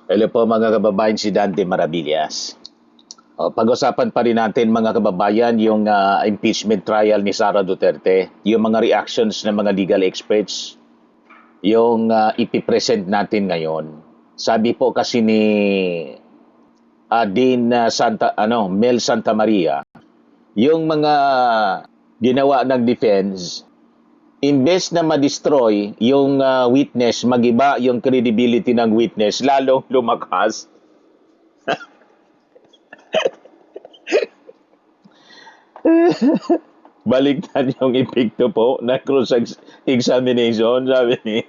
Hello po mga kababayan, si Dante Maravillas. Pag-usapan pa rin natin mga kababayan yung impeachment trial ni Sara Duterte, yung mga reactions ng mga legal experts, yung ipipresent natin ngayon. Sabi po kasi ni Dean Mel Santa Maria, yung mga ginawa ng defense, imbes na ma-destroy yung witness, magiba yung credibility ng witness, lalong lumakas. Baliktad yung epekto po na cross-examination, sabi ni.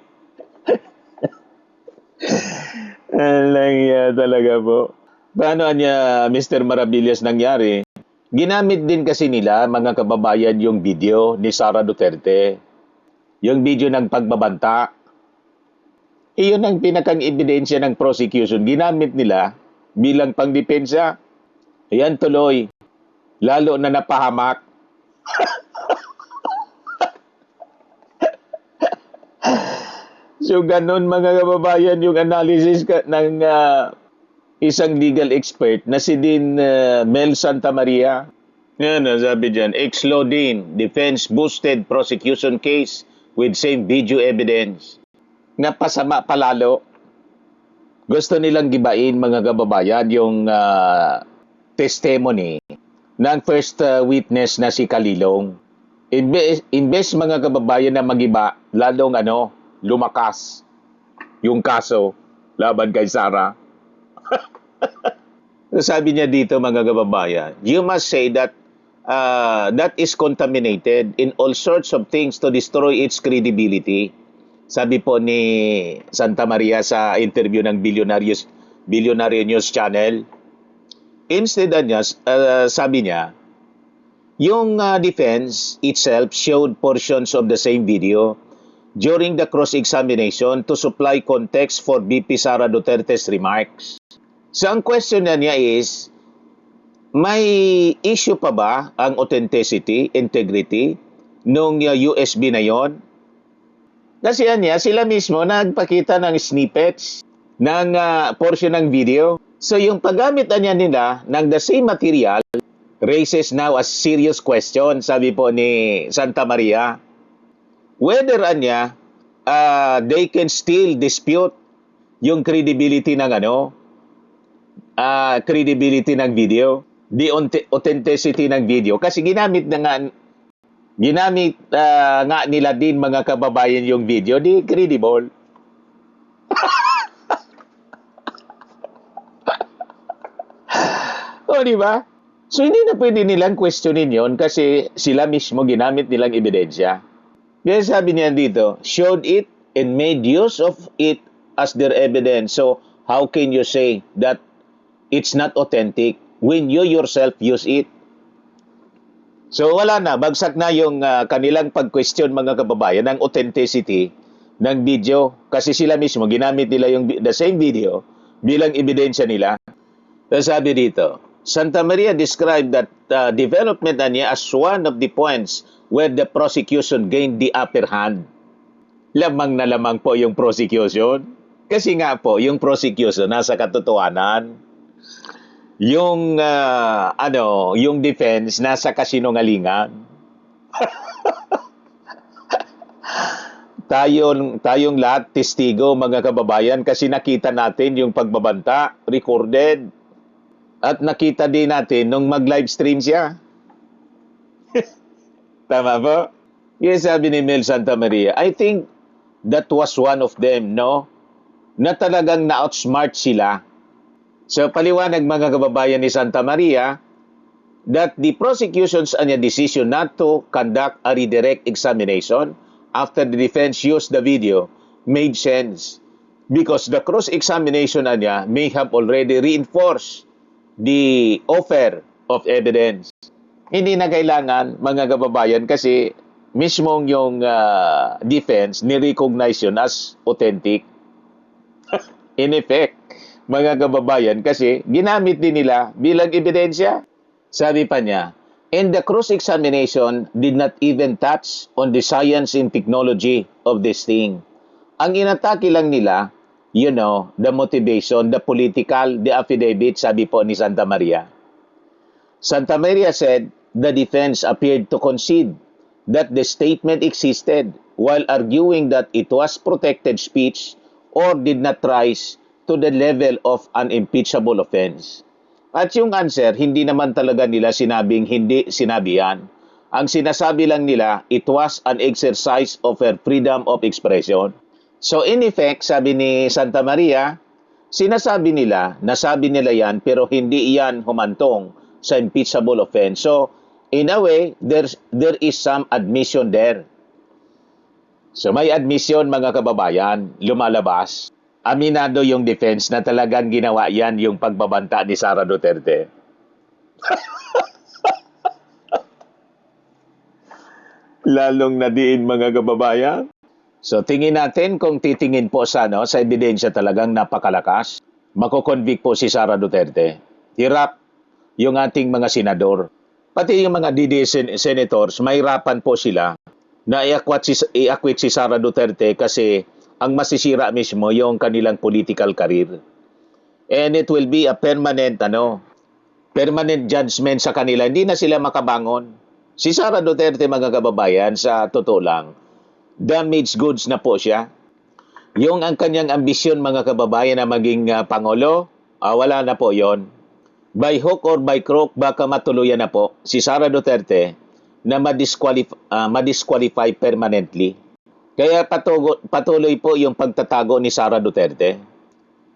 Alang talaga po. Paano niya, Mr. Maravillas, nangyari? Ginamit din kasi nila, mga kababayan, yung video ni Sara Duterte. Yung video ng pagbabanta. Iyon ang pinakang ebidensya ng prosecution. Ginamit nila bilang pangdepensa. Ayan tuloy. Lalo na napahamak. So ganun mga kababayan yung analysis ng isang legal expert na si Dean Mel Santa Maria. Yan, sabi dyan, ex-law Dean, defense boosted prosecution case with same video evidence. Napasama palalo. Gusto nilang gibain mga kababayan yung testimony ng first witness na si Kalilong. Imbes mga kababayan na magiba, lalong lumakas yung kaso laban kay Sara. Sabi niya dito mga kababayan, you must say that that is contaminated in all sorts of things to destroy its credibility. Sabi po ni Santa Maria sa interview ng Billionaire News Channel. Instead niya, sabi niya, yung defense itself showed portions of the same video during the cross-examination to supply context for VP Sara Duterte's remarks. So ang question niya is, may issue pa ba ang authenticity, integrity nung USB na yon? Kasi sila mismo nagpakita ng snippets ng portion ng video. So yung paggamit nila ng the same material raises now a serious question, sabi po ni Santa Maria. Whether they can still dispute yung credibility ng credibility ng video, the authenticity ng video. Kasi ginamit nga nila din mga kababayan yung video, di credible. O, di ba? So, hindi na pwede nilang questionin yon kasi sila mismo ginamit nilang ebidensya. Kaya sabi niya dito, showed it and made use of it as their evidence. So, how can you say that it's not authentic when you yourself use it? So, wala na. Bagsak na yung kanilang pag-question mga kababayan ng authenticity ng video kasi sila mismo ginamit nila yung the same video bilang ebidensya nila. So, sabi dito, Santa Maria described that development niya as one of the points where the prosecution gained the upper hand. Lamang na lamang po yung prosecution. Kasi nga po, yung prosecution nasa katotohanan. Yung yung defense nasa kasinungalingan. Tayong lahat testigo mga kababayan kasi nakita natin yung pagbabanta, recorded. At nakita din natin nung mag-live stream siya. Tama po? Yes, sabi ni Mel Santa Maria, I think that was one of them, no? Na talagang na-outsmart sila. So, paliwanag mga kababayan ni Santa Maria that the prosecution's decision not to conduct a redirect examination after the defense used the video made sense because the cross-examination may have already reinforced the offer of evidence. Hindi na kailangan, mga kababayan, kasi mismong yung defense ni-recognize yun as authentic. In effect, mga kababayan, kasi ginamit din nila bilang ebidensya. Sabi pa niya, and the cross-examination did not even touch on the science and technology of this thing. Ang inatake lang nila the motivation, the affidavit, sabi po ni Santa Maria. Santa Maria said the defense appeared to concede that the statement existed while arguing that it was protected speech or did not rise to the level of an impeachable offense. At yung answer, hindi naman talaga nila sinabing hindi sinabi yan. Ang sinasabi lang nila, it was an exercise of her freedom of expression. So in effect, sabi ni Santa Maria, sinasabi nila, nasabi nila yan, pero hindi yan humantong sa impeachable offense. So, in a way, there is some admission there. So may admission mga kababayan, lumalabas. Aminado yung defense na talagang ginawa yan yung pagbabanta ni Sara Duterte. Lalong nadiin mga kababayan. So tingin natin kung titingin po sa ebidensya talagang napakalakas. Mako-convict po si Sara Duterte. Hirap yung ating mga senador. Pati yung mga DD senators, mahirapan po sila na i-acquit si Sara Duterte kasi ang masisira mismo yung kanilang political career. And it will be a permanent judgment sa kanila. Hindi na sila makabangon. Si Sara Duterte, mga kababayan, sa totoo lang, damaged goods na po siya. Yung ang kanyang ambisyon, mga kababayan, na maging Pangulo, wala na po yon. By hook or by crook, baka matuluyan na po si Sara Duterte na madisqualify permanently. Kaya patuloy po yung pagtatago ni Sara Duterte.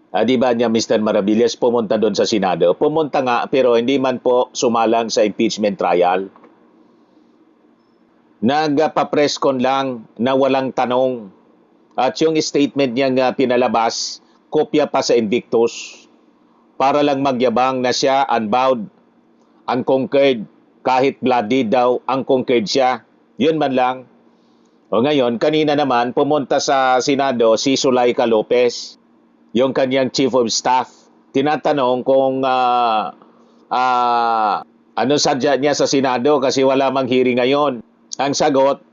Di ba niya, Mr. Maravillas, pumunta doon sa Senado? Pumunta nga, pero hindi man po sumalang sa impeachment trial. Nagpa-press con lang na walang tanong. At yung statement niya pinalabas, kopya pa sa Invictus. Para lang magyabang na siya unbowed, unconquered, kahit bloody daw, unconquered siya. Yun man lang. O ngayon, kanina naman, pumunta sa Senado si Zuleika Lopez, yung kanyang chief of staff. Tinatanong kung ano sadya niya sa Senado kasi wala mang hearing ngayon. Ang sagot,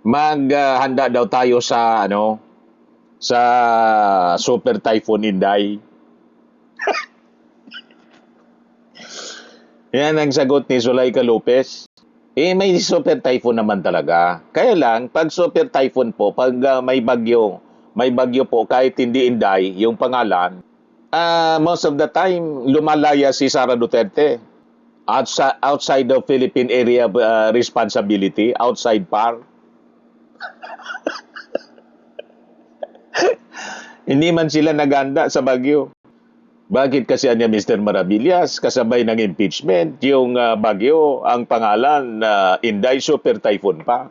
maghanda daw tayo sa sa Super Typhoon Inday. Yan ang sagot ni Zuleika Lopez. May super typhoon naman talaga. Kaya lang, pag super typhoon po, pag may bagyo po, kahit hindi Inday, yung pangalan, most of the time, lumalaya si Sara Duterte. Outside of Philippine area responsibility, outside par. Hindi man sila naganda sa bagyo. Bakit kasi niya, Mr. Maravillas, kasabay ng impeachment, yung bagyo, ang pangalan Inday Super Typhoon pa.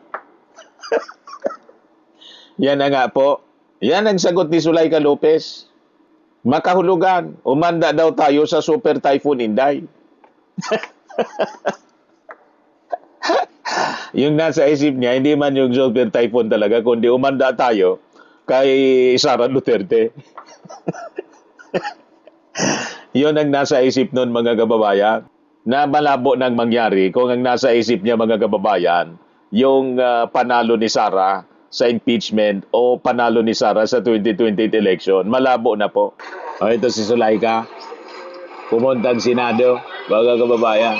Yan na nga po. Yan ang sagot ni Zuleika Lopez. Makahulugan, umanda daw tayo sa Super Typhoon Inday. Yung nasa isip niya, hindi man yung Super Typhoon talaga, kundi umanda tayo kay Sara Duterte. Yun ang nasa isip nun, mga kababayan, na malabo nang mangyari kung ang nasa isip niya, mga kababayan, yung panalo ni Sara sa impeachment o panalo ni Sara sa 2020 election. Malabo na po. Ito si Zuleika. Pumunta ang Senado, mga kababayan.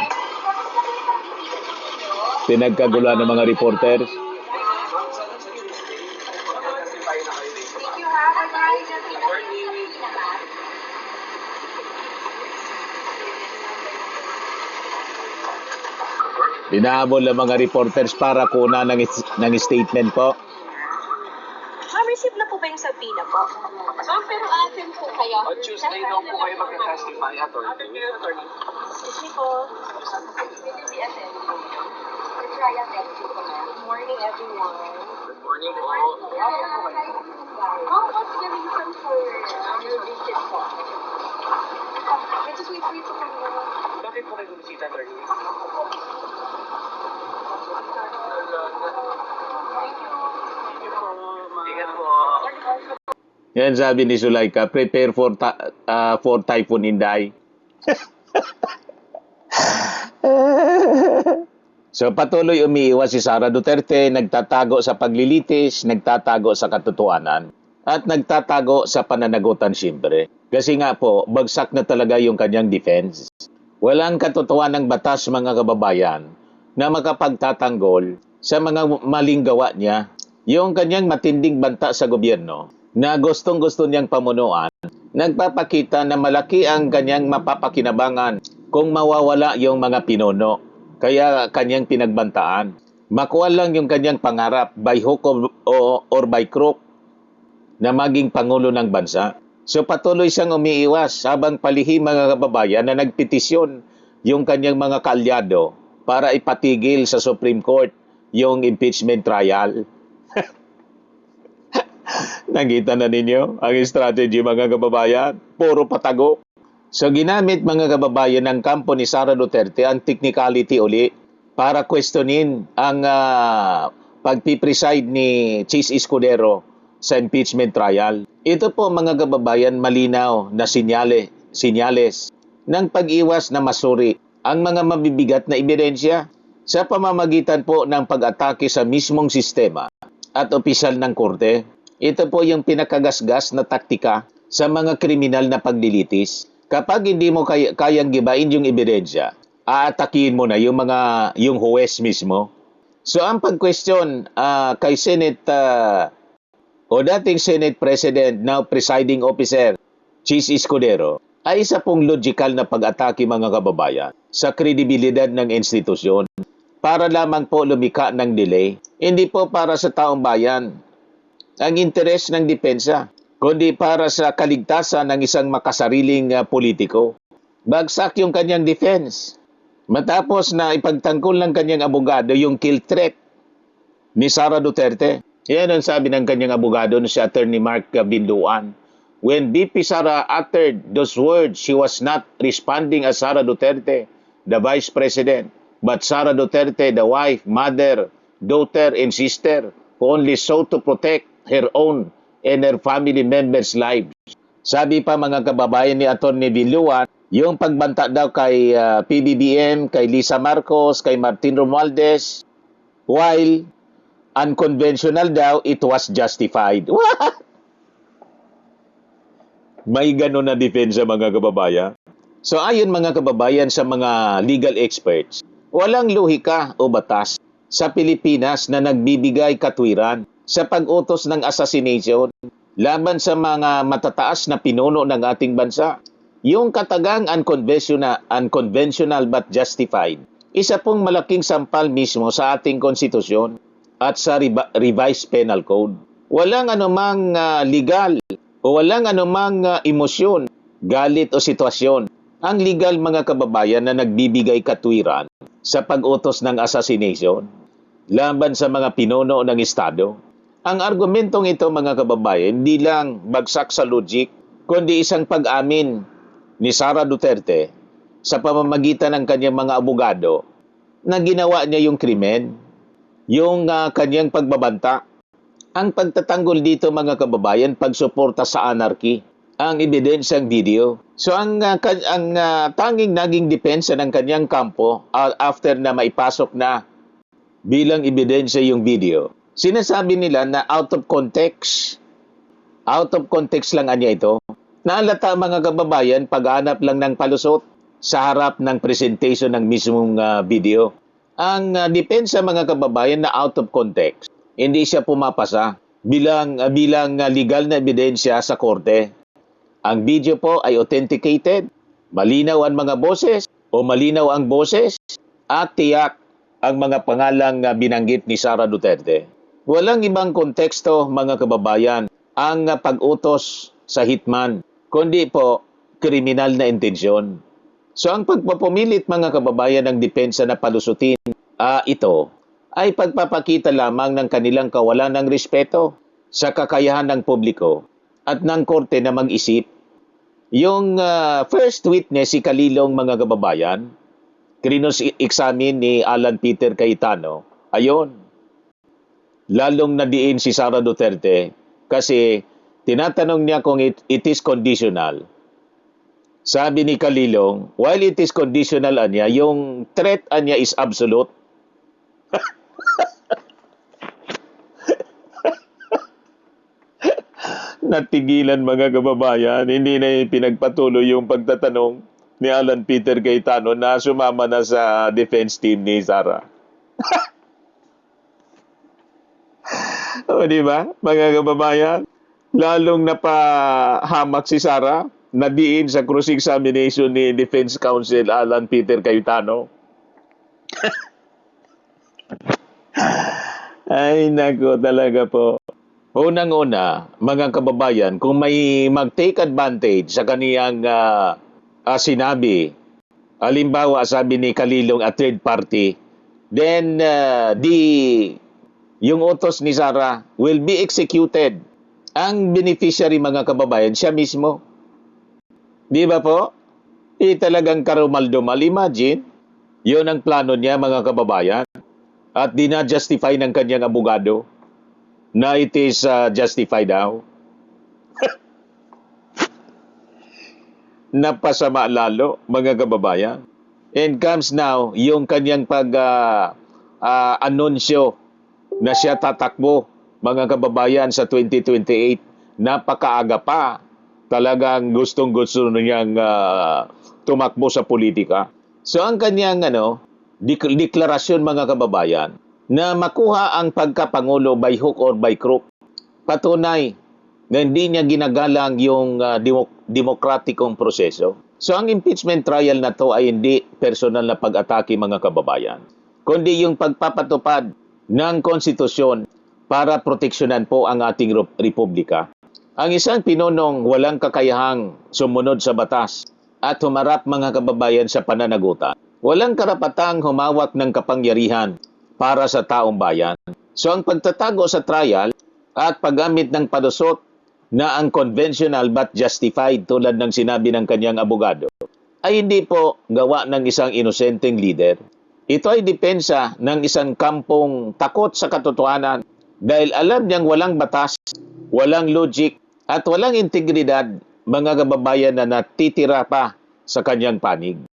Pinagkagulan ng mga reporters. Binahabol ng mga reporters para kunan ng statement po. Ma-receive na po ba yung subpoena po? Pero atin po kayo. On Tuesday daw po kayo mag-testify, attorney. Excuse me po. Will you be attending? The trial next week po, ma'am. Good morning, everyone. Good morning po. What's the reason for your visit po? Just wait for you to come in. Bakit po kayo bumisita, attorney? Ingat po. Yan sabi ni Zuleika, prepare for Typhoon Inday. So patuloy umiiwas si Sara Duterte, nagtatago sa paglilitis, nagtatago sa katotohanan. at nagtatago sa pananagutan siyempre. Kasi nga po, bagsak na talaga yung kanyang defense. Walang katotohanan ng batas mga kababayan na makapagtatanggol sa mga maling gawa niya. Yung kanyang matinding banta sa gobyerno na gustong-gusto niyang pamunuan, nagpapakita na malaki ang kanyang mapapakinabangan kung mawawala yung mga pinuno. Kaya kanyang pinagbantaan. Makuha lang yung kanyang pangarap by hook or by crook na maging Pangulo ng Bansa. So patuloy siyang umiiwas habang palihim mga kababayan na nagpetisyon yung kanyang mga kaalyado para ipatigil sa Supreme Court yung impeachment trial. Nakita na ninyo ang strategy mga kababayan? Puro patago. So ginamit mga kababayan ng kampo ni Sara Duterte ang technicality uli para questionin ang pagpipreside ni Chis Escudero sa impeachment trial. Ito po mga kababayan malinaw na sinyales ng pag-iwas na masuri ang mga mabibigat na ebidensya sa pamamagitan po ng pag-atake sa mismong sistema at opisyal ng korte. Ito po yung pinakagasgas na taktika sa mga kriminal na paglilitis. Kapag hindi mo kayang gibain yung ebidensya, aatakihin mo na yung huwes mismo. So ang pag-question kay Senate o dating Senate President, now presiding officer, Chis Escudero, ay isa pong logical na pag-atake mga kababayan sa kredibilidad ng institusyon para lamang po lumika ng delay, hindi po para sa taong bayan ang interes ng depensa, kundi para sa kaligtasan ng isang makasariling politiko. Bagsak yung kanyang defense. Matapos na ipagtanggol ng kanyang abogado yung kill threat ni Sara Duterte. Yan ang sabi ng kanyang abogado na si Attorney Mark Binduan. When BP Sara uttered those words, she was not responding as Sara Duterte, the Vice President, but Sara Duterte, the wife, mother, daughter, and sister, who only sought to protect her own and her family members' lives. Sabi pa mga kababayan ni Atty. Binduan, yung pagbanta daw kay PBBM, kay Lisa Marcos, kay Martin Romualdez, while unconventional daw, it was justified. What? May ganun na depensa mga kababayan. So ayon mga kababayan sa mga legal experts, walang lohika o batas sa Pilipinas na nagbibigay katwiran sa pag-utos ng assassination laban sa mga matataas na pinuno ng ating bansa. Yung katagang unconventional but justified, isa pong malaking sampal mismo sa ating konstitusyon at sa revised penal code. Walang anumang legal o walang anumang emosyon, galit o sitwasyon ang legal mga kababayan na nagbibigay katwiran sa pag-utos ng assassination laban sa mga pinuno ng Estado. Ang argumentong ito mga kababayan, hindi lang bagsak sa logic, kundi isang pag-amin ni Sara Duterte sa pamamagitan ng kanyang mga abogado na ginawa niya yung krimen, yung kanyang pagbabanta. Ang pagtatanggol dito mga kababayan, pagsuporta sa anarchy, ang ebidensyang video. So ang tanging naging depensa ng kanyang kampo after na maipasok na bilang ebidensya yung video, sinasabi nila na out of context lang anya ito. Naalata mga kababayan, paghanap lang ng palusot sa harap ng presentation ng mismong video. Ang depensa mga kababayan na out of context, hindi siya pumapasa bilang legal na ebidensya sa korte. Ang video po ay authenticated, malinaw ang mga boses o malinaw ang boses at tiyak ang mga pangalang binanggit ni Sara Duterte. Walang ibang konteksto mga kababayan ang pag-utos sa hitman, kundi po kriminal na intensyon. So ang pagpapumilit mga kababayan ng depensa na palusutin ito ay pagpapakita lamang ng kanilang kawalan ng respeto sa kakayahan ng publiko at ng korte na mag-isip. Yung first witness, si Kalilong mga kababayan, krinos-examine ni Alan Peter Cayetano, ayon, lalong nadiin si Sara Duterte kasi tinatanong niya kung it is conditional. Sabi ni Kalilong, while it is conditional anya, yung threat anya is absolute. natigilan mga kababayan. Hindi na pinagpatuloy yung pagtatanong ni Alan Peter Cayetano na sumama na sa defense team ni Sara. O, di ba, mga kababayan? Lalong napahamak si Sara, nadiin sa cross-examination ni Defense Counsel Alan Peter Cayetano. Ay, nako talaga po. Unang-una, mga kababayan, kung may mag-take advantage sa kaniyang sinabi, halimbawa sabi ni Kalilong at third party, then yung utos ni Sara will be executed. Ang beneficiary mga kababayan, siya mismo. Di ba po? Talagang karumal-dumal. Imagine, yun ang plano niya mga kababayan. At dina-justify ng kanyang abogado na it is justified daw. Napasama lalo mga kababayan. And comes now yung kanyang pag-anunsyo na siya tatakbo mga kababayan sa 2028. Napakaaga pa. Talagang gustong-gusto niyang tumakbo sa politika. So ang kanyang deklarasyon mga kababayan na makuha ang pagkapangulo by hook or by crook, patunay na hindi niya ginagalang yung demokratikong proseso. So ang impeachment trial na to ay hindi personal na pag-atake mga kababayan, kundi yung pagpapatupad ng konstitusyon para proteksyonan po ang ating republika. Ang isang pinunong walang kakayahang sumunod sa batas at humarap mga kababayan sa pananagutan, walang karapatang humawak ng kapangyarihan para sa taong bayan. So ang pagtatago sa trial at paggamit ng padusot na ang conventional but justified tulad ng sinabi ng kanyang abogado ay hindi po gawa ng isang inosenteng leader. Ito ay depensa ng isang kampong takot sa katotohanan dahil alam niyang walang batas, walang logic at walang integridad mga kababayan na natitira pa sa kanyang panig.